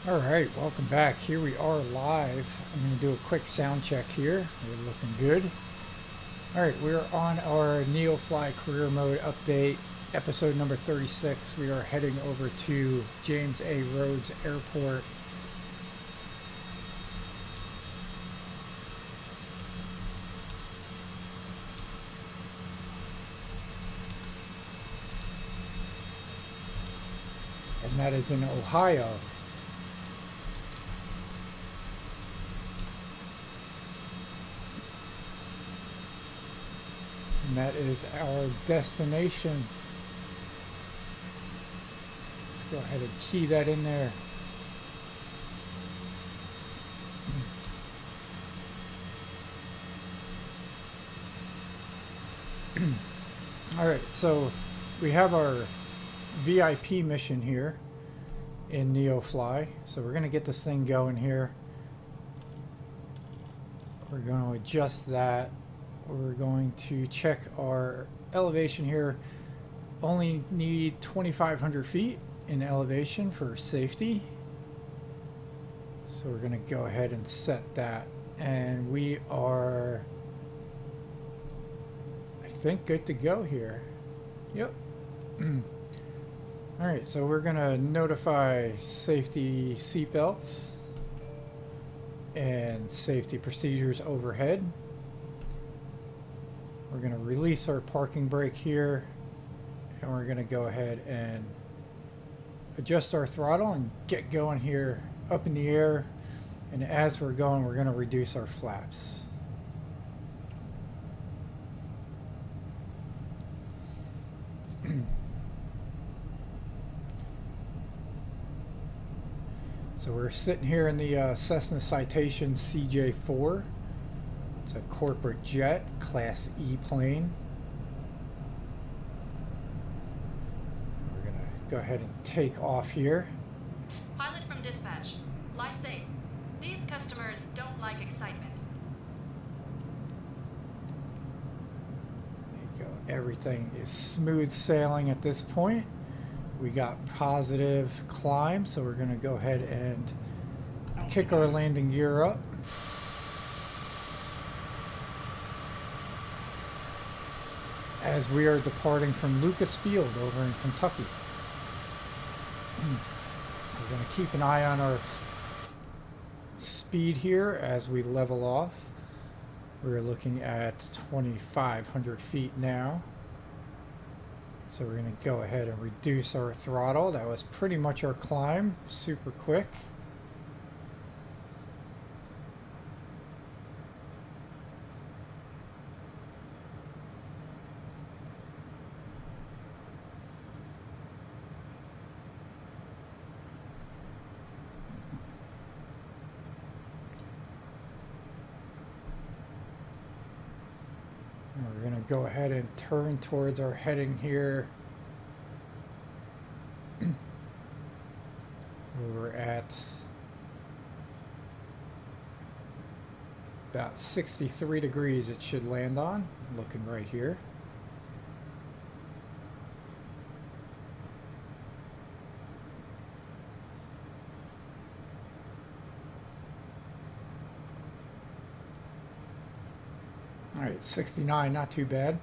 All right, welcome back. Here we are live. I'm going to do a quick sound check here. We're looking good. All right, we're on our NeoFly career mode update, episode number 36. We are heading over to James A. Rhodes Airport. And that is in Ohio. And that is our destination. Let's go ahead and key that in there. All right, so we have our VIP mission here in NeoFly. So we're going to get this thing going here. We're going to adjust that. We're going to check our elevation here. Only need 2,500 feet in elevation for safety. So we're going to go ahead and set that. And we are, I think, good to go here. Yep. All right, so we're going to notify safety seatbelts and safety procedures overhead. We're going to release our parking brake here, and we're going to go ahead and adjust our throttle and get going here up in the air. And as we're going, we're going to reduce our flaps. So we're sitting here in the Cessna CJ4. It's a corporate jet, Class E plane. We're going to go ahead and take off here. Pilot from dispatch. Fly safe. These customers don't like excitement. There you go. Everything is smooth sailing at this point. We got positive climb, so we're going to go ahead and kick our landing gear up. As we are departing from Nicholasville over in Kentucky. We're going to keep an eye on our speed here as we level off. We're looking at 2,500 feet now. So we're going to go ahead and reduce our throttle. That was pretty much our climb, super quick. We're going to go ahead and turn towards our heading here. We're at about 63 degrees it should land on. Looking right here. All right, 69, not too bad.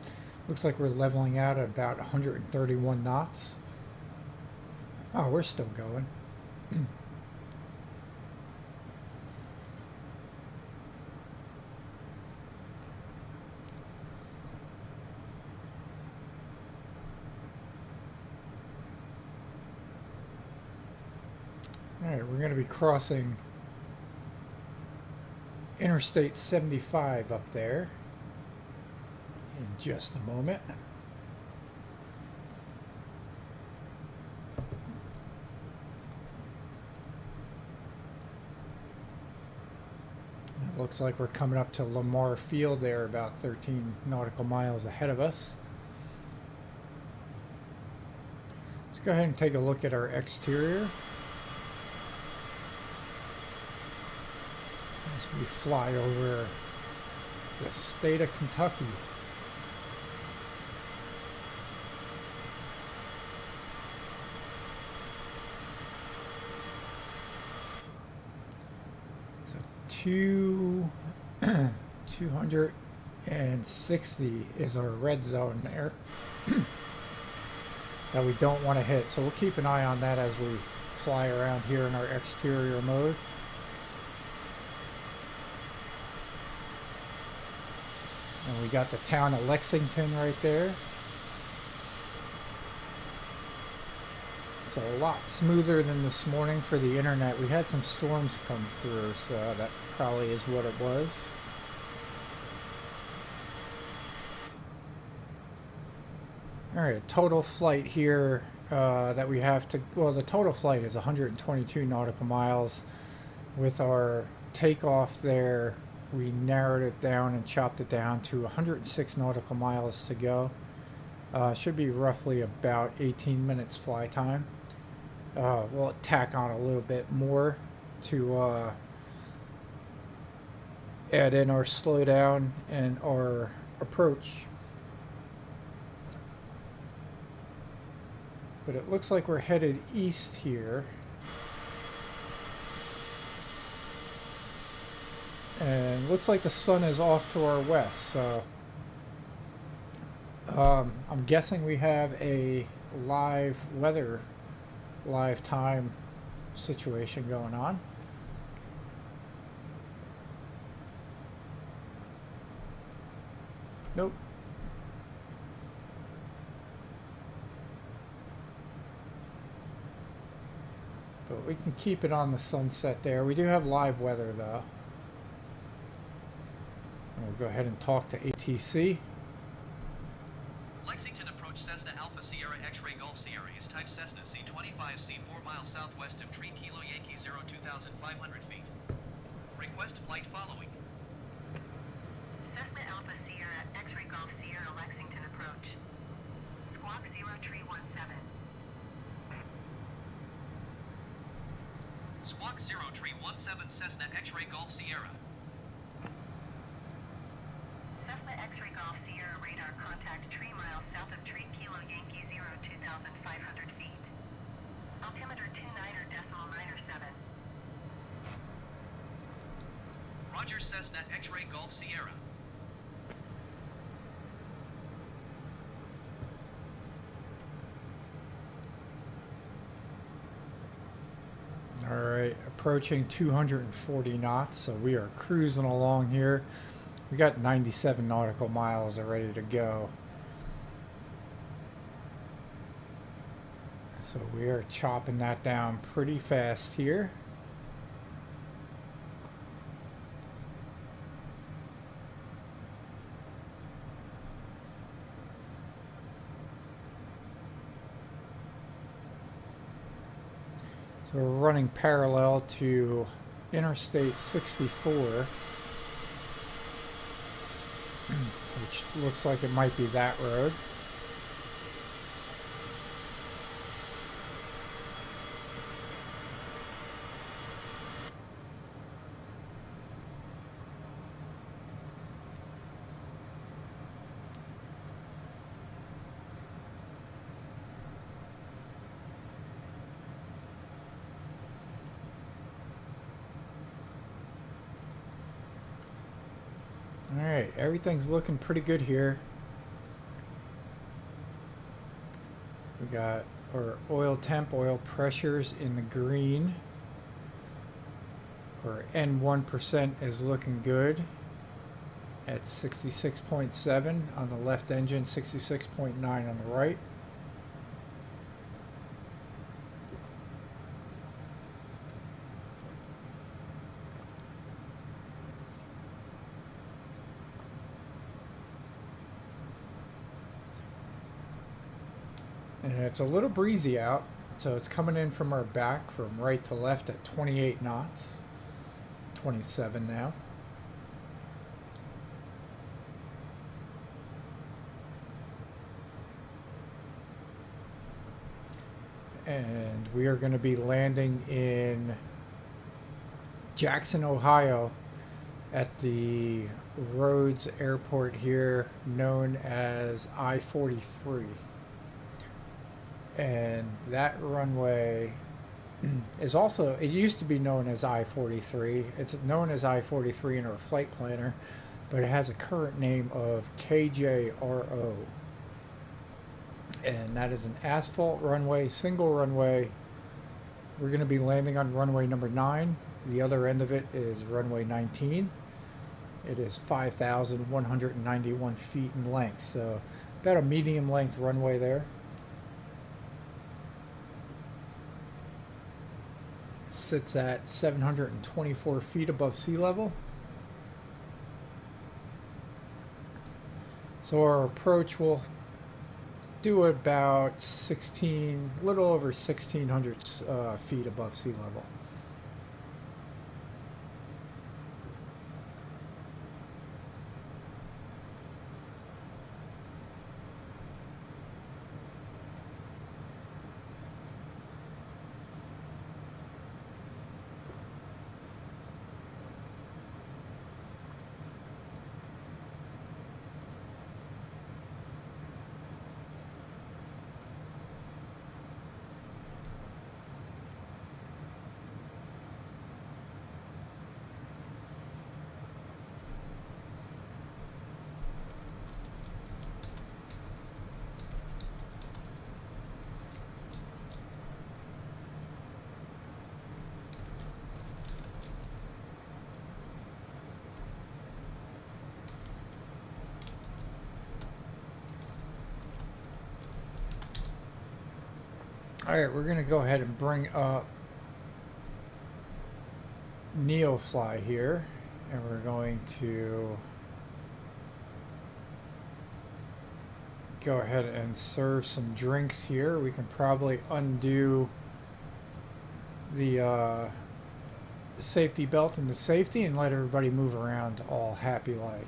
Looks like we're leveling out at about 131 knots. Oh, we're still going. All right, we're going to be crossing Interstate 75 up there in just a moment. It looks like we're coming up to Lamar Field there, about 13 nautical miles ahead of us. Let's go ahead and take a look at our exterior as we fly over the state of Kentucky. 260 is our red zone there that we don't want to hit. So we'll keep an eye on that as we fly around here in our exterior mode. And we got the town of Lexington right there. It's a lot smoother than this morning for the internet. We had some storms come through, so that probably is what it was. Alright, total flight here that we have to, well, the total flight is 122 nautical miles. With our takeoff there, we narrowed it down and chopped it down to 106 nautical miles to go. Should be roughly about 18 minutes fly time. We'll tack on a little bit more to add in our slowdown and our approach. But it looks like we're headed east here. And looks like the sun is off to our west, so I'm guessing we have a live weather, live time situation going on. Nope. But we can keep it on the sunset there. We do have live weather though. And we'll go ahead and talk to ATC. Lexington approach Cessna Alpha Sierra X-Ray Golf Sierra is type Cessna CJ4 4 miles southwest of Tree Kilo Yankee 0 2,500 feet. Request flight following. Cessna Alpha Sierra X-Ray Golf Sierra Lexington approach. Squawk 0 Tree 17. Squawk 0 Tree 17 Cessna X-Ray Golf Sierra. Cessna X-Ray Golf Sierra radar contact tree mile south of Tree Kilo Yankee 0 2,500 feet. Altimeter 29.97. Roger Cessna X-Ray Golf Sierra. Alright, approaching 240 knots, so we are cruising along here. We got 97 nautical miles ready to go. So we are chopping that down pretty fast here. So we're running parallel to Interstate 64, which looks like it might be that road. Alright, everything's looking pretty good here. We got our oil temp, oil pressures in the green. Our N1% is looking good at 66.7 on the left engine, 66.9 on the right. And it's a little breezy out, so it's coming in from our back from right to left at 28 knots, 27 now. And we are going to be landing in Jackson, Ohio at the Rhodes airport here, known as I-43. And that runway is also, it used to be known as I-43. It's known as I-43 in our flight planner, but it has a current name of KJRO. And that is an asphalt runway, single runway. We're going to be landing on runway number 9. The other end of it is runway 19. It is 5,191 feet in length, so about a medium length runway there. Sits at 724 feet above sea level. So our approach will do about 16, little over 1,600 feet above sea level. Alright, we're going to go ahead and bring up NeoFly here, and we're going to go ahead and serve some drinks here. We can probably undo the safety belt and the safety and let everybody move around all happy like.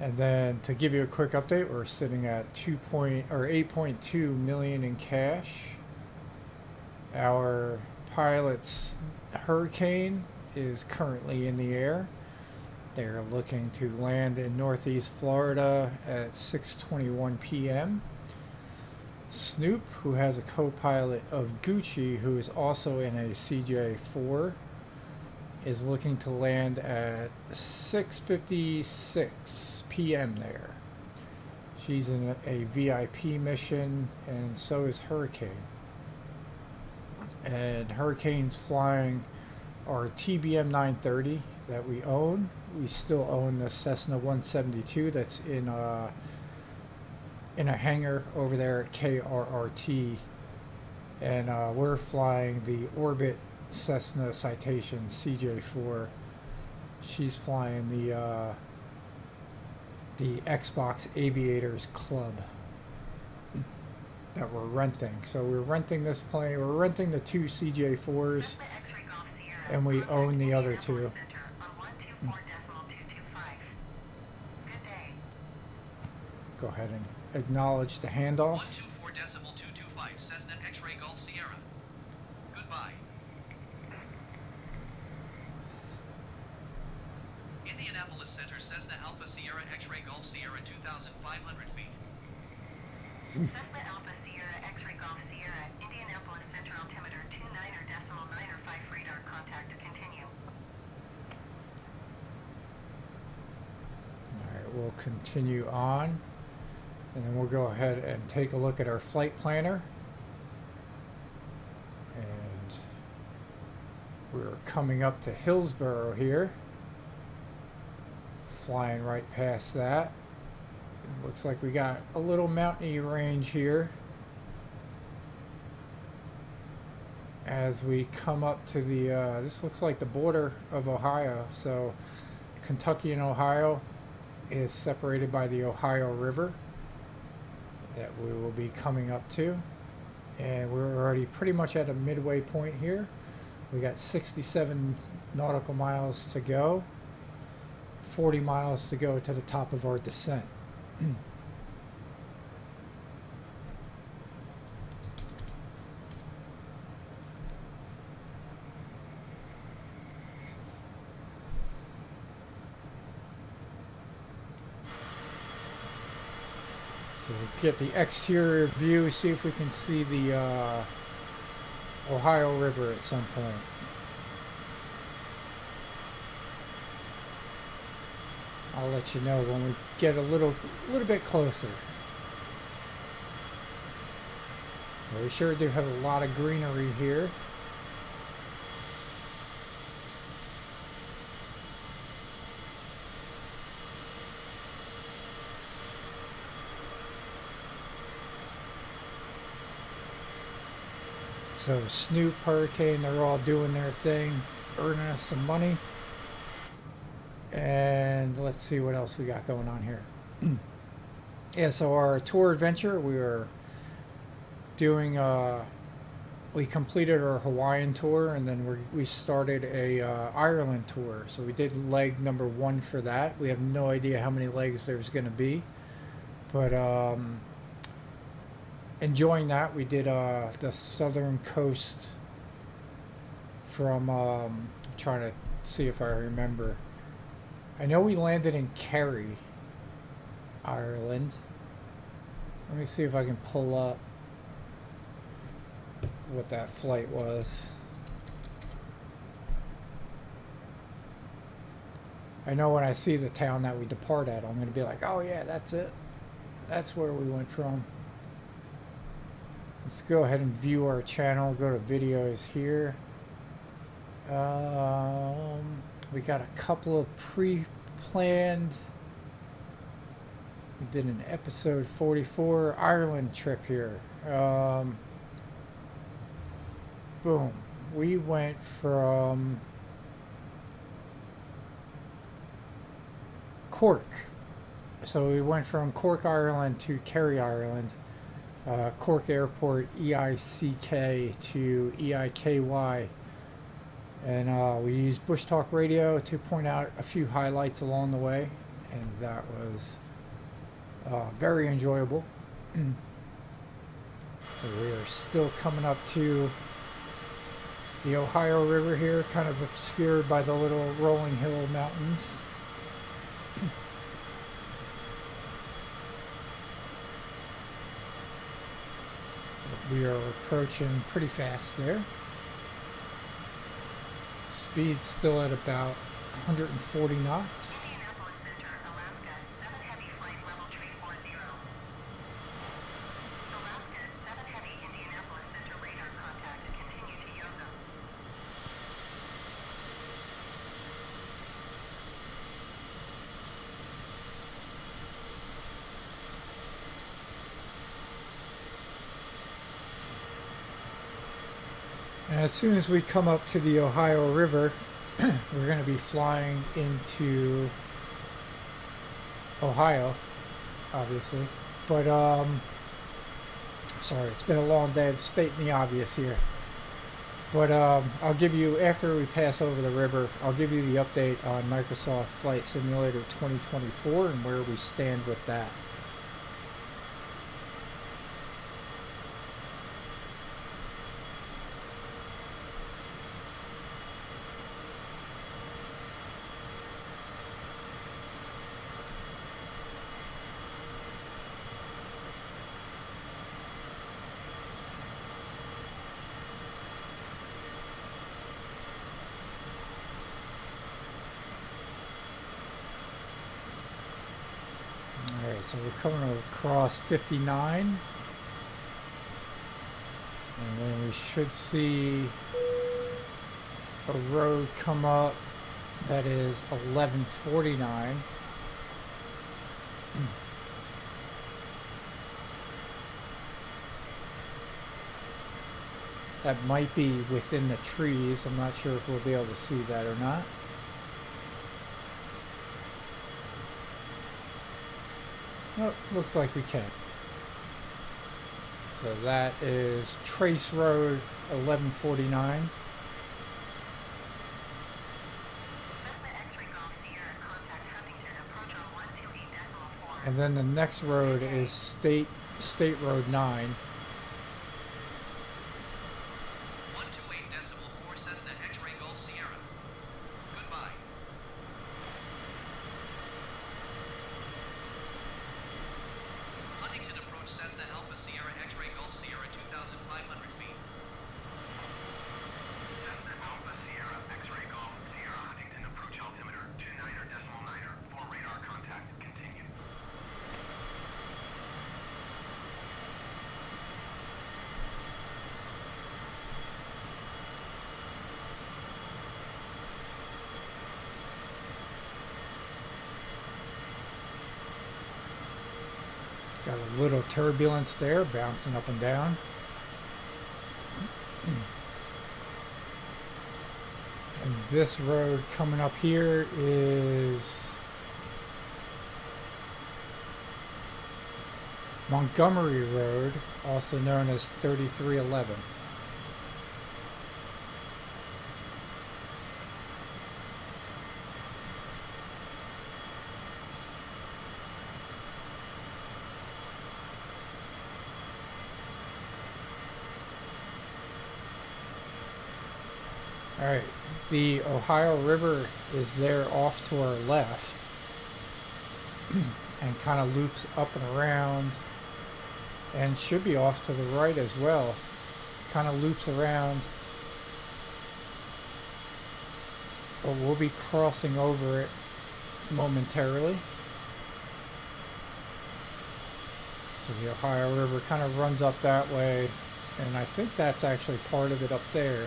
And then to give you a quick update, we're sitting at 8.2 million in cash. Our pilot's Hurricane is currently in the air. They're looking to land in Northeast Florida at 6:21 p.m. Snoop, who has a co-pilot of Gucci, who is also in a CJ4, is looking to land at 6:56 p.m. there. She's in a VIP mission, and so is Hurricane. And Hurricane's flying our TBM 930 that we own. We still own the Cessna 172 that's in a hangar over there at KRRT, and we're flying the Orbit Cessna Citation CJ4. She's flying the Xbox Aviators Club that we're renting. So we're renting this plane. We're renting the 2 CJ4s, and we own the other 2. Go ahead and acknowledge the handoff. 124.225 Cessna X-Ray Golf Sierra. Goodbye. Indianapolis Center Cessna Alpha Sierra X-Ray Golf Sierra 2,500 feet. Cessna Alpha Sierra X-Ray Golf Sierra, Indianapolis Center altimeter 29.905 radar contact to continue. Alright, we'll continue on, and then we'll go ahead and take a look at our flight planner. And we're coming up to Hillsboro here, flying right past that. It looks like we got a little mountainy range here as we come up to the this looks like the border of Ohio. So Kentucky and Ohio is separated by the Ohio River that we will be coming up to, and we're already pretty much at a midway point here. We got 67 nautical miles to go, 40 miles to go to the top of our descent. We'll get the exterior view, see if we can see the Ohio River at some point. I'll let you know when we get a little bit closer. We sure do have a lot of greenery here. So Snoop, Hurricane, they're all doing their thing, earning us some money. And let's see what else we got going on here. Yeah, so our tour adventure, we are doing, we completed our Hawaiian tour, and then we started a Ireland tour. So we did leg number 1 for that. We have no idea how many legs there's going to be. But enjoying that. We did the southern coast from, trying to see if I remember. I know we landed in Kerry, Ireland. Let me see if I can pull up what that flight was. I know when I see the town that we depart at, I'm going to be like, oh yeah, that's it. That's where we went from. Let's go ahead and view our channel. Go to videos here. We got a couple of pre-planned. We did an episode 44 Ireland trip here. Boom. We went from Cork. So we went from Cork, Ireland to Kerry, Ireland. Cork Airport, EICK to EIKY. And we used Bush Talk Radio to point out a few highlights along the way. And that was very enjoyable. We are still coming up to the Ohio River here, kind of obscured by the little rolling hill mountains. We are approaching pretty fast there. Speed's still at about 140 knots. Indianapolis Center, Alaska, 7 Heavy flight level 340. Alaska, 7 Heavy Indianapolis Center radar contact, continue to Yoga. And as soon as we come up to the Ohio River, we're going to be flying into Ohio, obviously. But, sorry, it's been a long day of stating the obvious here. But I'll give you, after we pass over the river, I'll give you the update on Microsoft Flight Simulator 2024 and where we stand with that. So we're coming across 59, and then we should see a road come up that is 1149. That might be within the trees. I'm not sure if we'll be able to see that or not. Oh, looks like we can. So that is Trace Road 1149. And then the next road is State Road 9. 128.4 Cessna X-ray Golf Sierra. Goodbye. Huntington approach. Got a little turbulence there, bouncing up and down. And this road coming up here is Montgomery Road, also known as 3311. All right, the Ohio River is there off to our left and kind of loops up and around and should be off to the right as well. Kind of loops around, but we'll be crossing over it momentarily. So the Ohio River kind of runs up that way, and I think that's actually part of it up there.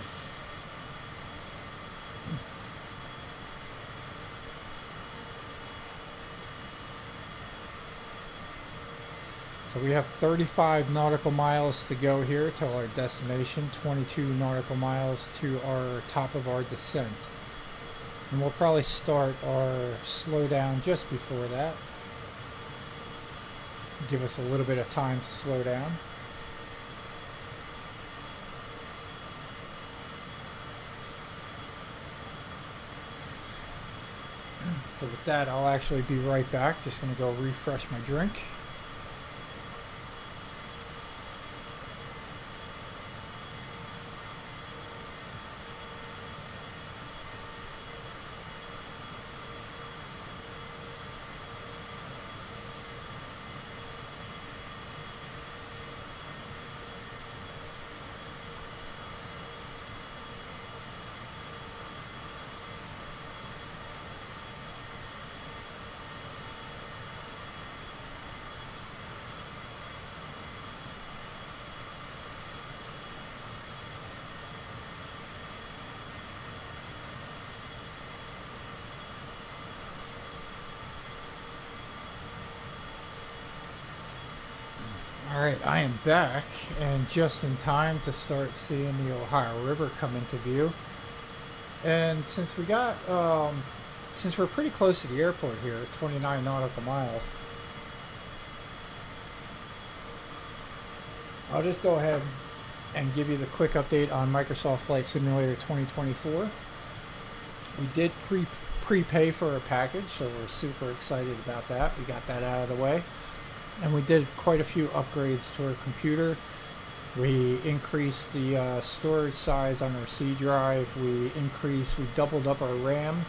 So we have 35 nautical miles to go here to our destination, 22 nautical miles to our top of our descent. And we'll probably start our slowdown just before that. Give us a little bit of time to slow down. So with that, I'll actually be right back. Just going to go refresh my drink. Alright, I am back, and just in time to start seeing the Ohio River come into view. And since we got, since we're pretty close to the airport here, 29 nautical miles, I'll just go ahead and give you the quick update on Microsoft Flight Simulator 2024. We did prepay for a package, so we're super excited about that. We got that out of the way. And we did quite a few upgrades to our computer. We increased the storage size on our C drive. We doubled up our RAM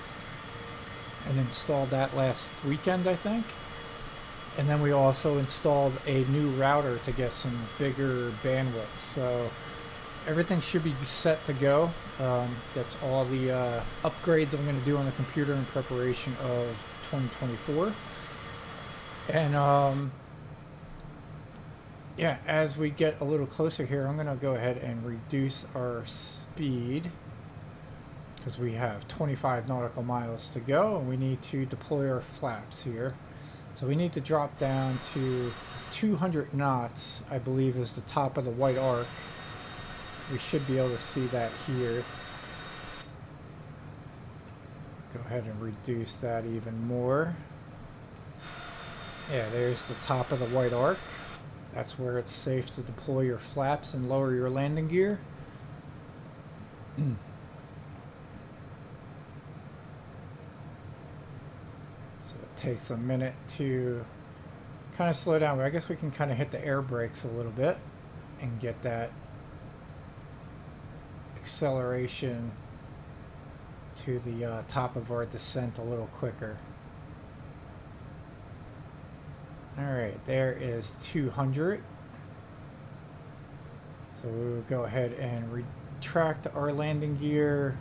and installed that last weekend, I think. And then we also installed a new router to get some bigger bandwidth. So everything should be set to go. That's all the upgrades I'm going to do on the computer in preparation of 2024. And yeah, as we get a little closer here, I'm going to go ahead and reduce our speed because we have 25 nautical miles to go and we need to deploy our flaps here. So we need to drop down to 200 knots, I believe is the top of the white arc. We should be able to see that here. Go ahead and reduce that even more. Yeah, there's the top of the white arc. That's where it's safe to deploy your flaps and lower your landing gear. So it takes a minute to kind of slow down, but I guess we can kind of hit the air brakes a little bit and get that acceleration to the top of our descent a little quicker. Alright, there is 200. So we'll go ahead and retract our landing gear,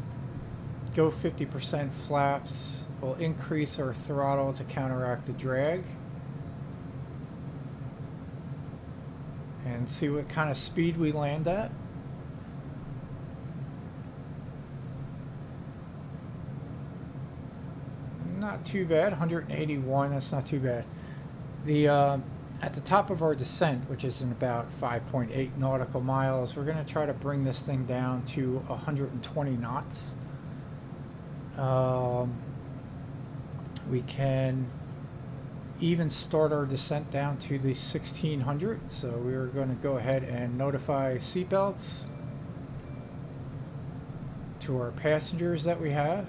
go 50% flaps. We'll increase our throttle to counteract the drag. And see what kind of speed we land at. Not too bad, 181, that's not too bad. The At the top of our descent, which is in about 5.8 nautical miles, we're going to try to bring this thing down to 120 knots. We can even start our descent down to the 1600. So we're going to go ahead and notify seatbelts to our passengers that we have.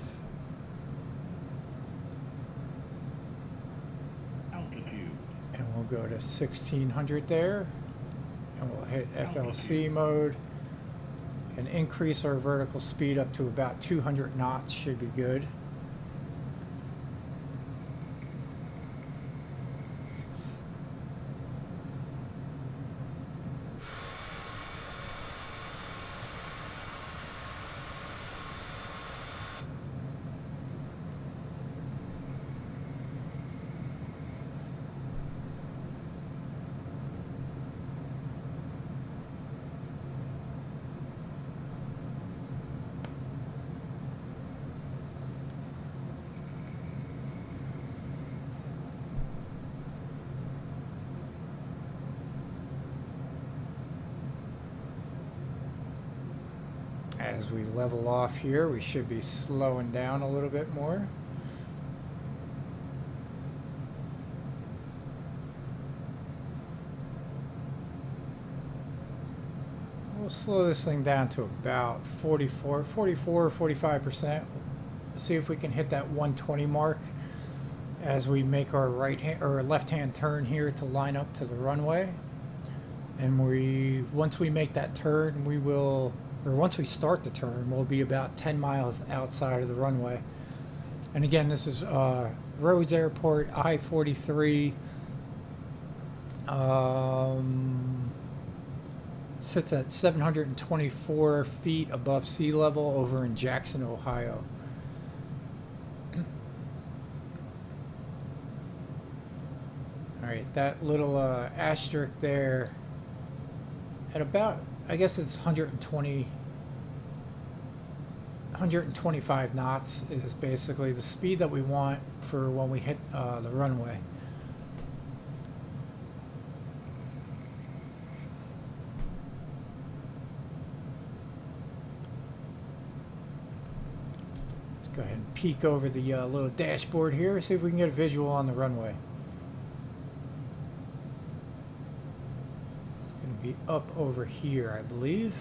And we'll go to 1600 there, and we'll hit FLC mode and increase our vertical speed up to about 200 knots. Should be good. As we level off here, we should be slowing down a little bit more. We'll slow this thing down to about 45%. See if we can hit that 120 mark as we make our right hand or left hand turn here to line up to the runway. And once we make that turn, once we start the turn, we'll be about 10 miles outside of the runway. And again, this is Rhodes Airport, I-43. Sits at 724 feet above sea level over in Jackson, Ohio. All right, that little asterisk there at about, I guess it's 125 knots is basically the speed that we want for when we hit the runway. Let's go ahead and peek over the little dashboard here, see if we can get a visual on the runway. Be up over here, I believe.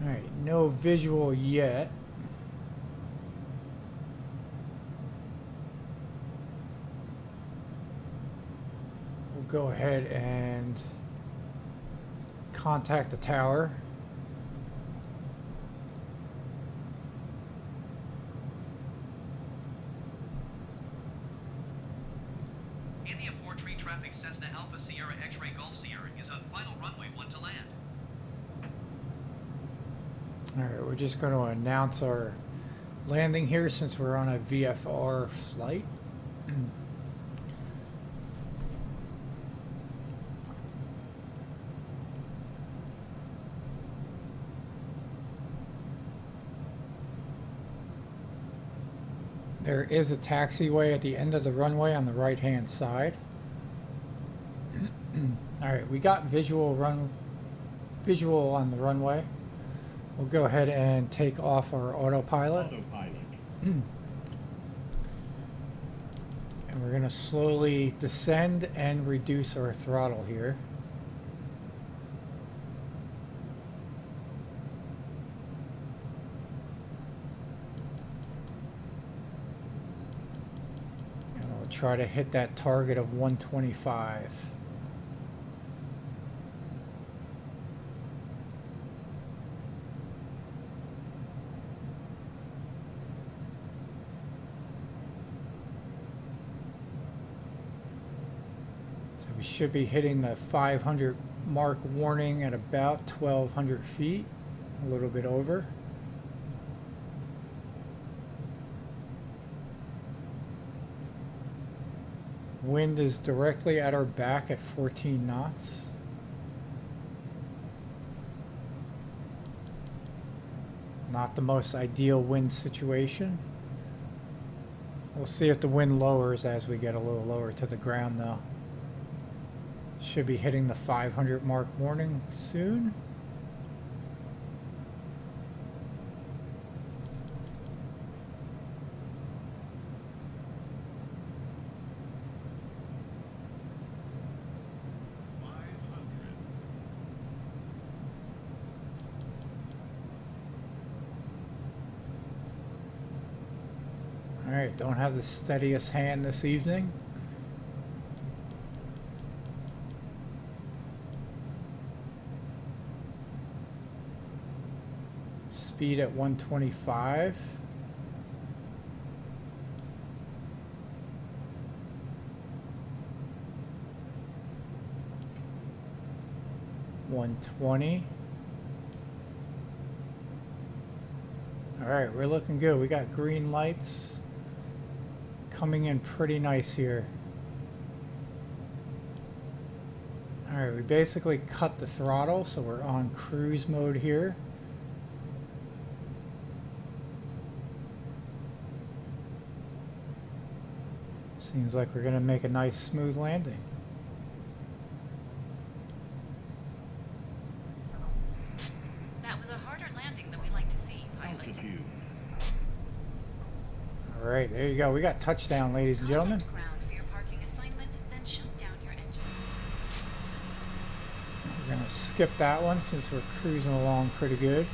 All right, no visual yet. Go ahead and contact the tower. India 4 tree traffic Cessna Alpha Sierra X-ray Golf Sierra is on final runway 1 to land. Alright, we're just going to announce our landing here since we're on a VFR flight. There is a taxiway at the end of the runway on the right hand side. Alright, we got visual on the runway. We'll go ahead and take off our autopilot. And we're going to slowly descend and reduce our throttle here. Try to hit that target of 125. So we should be hitting the 500 mark warning at about 1,200 feet, a little bit over. wind is directly at our back at 14 knots. Not the most ideal wind situation. We'll see if the wind lowers as we get a little lower to the ground though. Should be hitting the 500 mark warning soon. Alright, don't have the steadiest hand this evening. Speed at 125. $120. Alright, we're looking good. We got green lights coming in pretty nice here. Alright, we basically cut the throttle, so we're on cruise mode here. Seems like we're going to make a nice smooth landing. That was a harder landing than we like to see, pilot. Alright, there you go. We got touchdown, ladies and gentlemen. Contact ground for your parking assignment, then shut down your engine. We're going to skip that one since we're cruising along pretty good.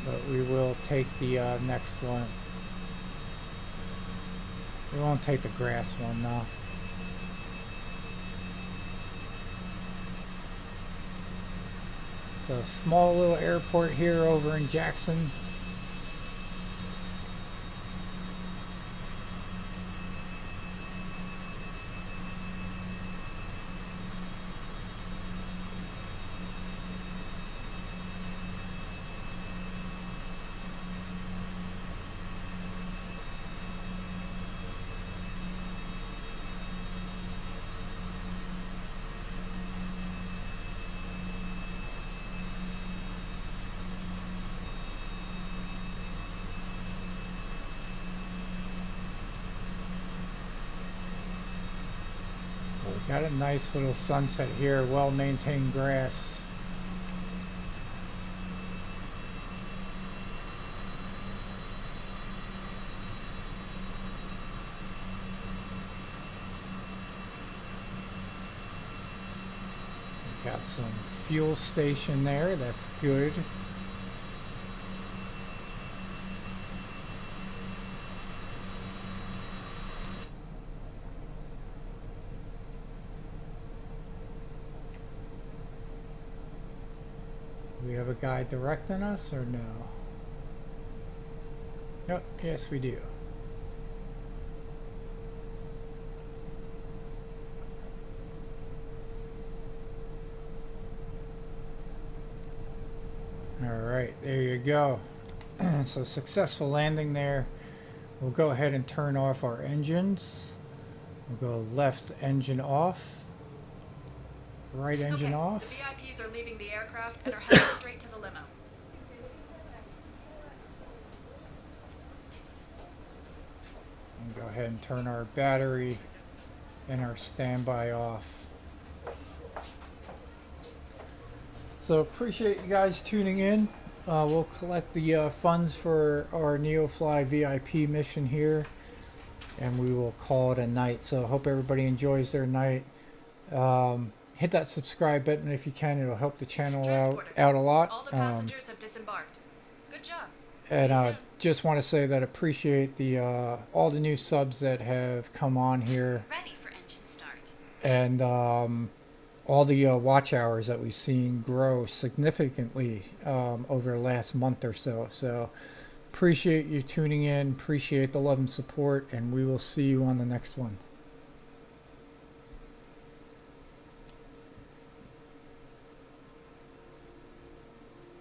But we will take the next one. We won't take the grass one though. So a small little airport here over in Jackson. Got a nice little sunset here, well-maintained grass. We got some fuel station there, that's good. We have a guide directing us or no? Yep, yes we do. Alright, there you go. So successful landing there. We'll go ahead and turn off our engines. We'll go left engine off. Right engine off. The VIPs are leaving the aircraft and are heading straight to the limo. And go ahead and turn our battery and our standby off. So appreciate you guys tuning in. We'll collect the funds for our NeoFly VIP mission here, and we will call it a night. So hope everybody enjoys their night. Hit that subscribe button if you can. It'll help the channel out a lot. All the passengers have disembarked. Good job. And I just want to say that I appreciate the all the new subs that have come on here. Ready for engine start. And all the watch hours that we've seen grow significantly over the last month or so. So appreciate you tuning in. Appreciate the love and support. And we will see you on the next one.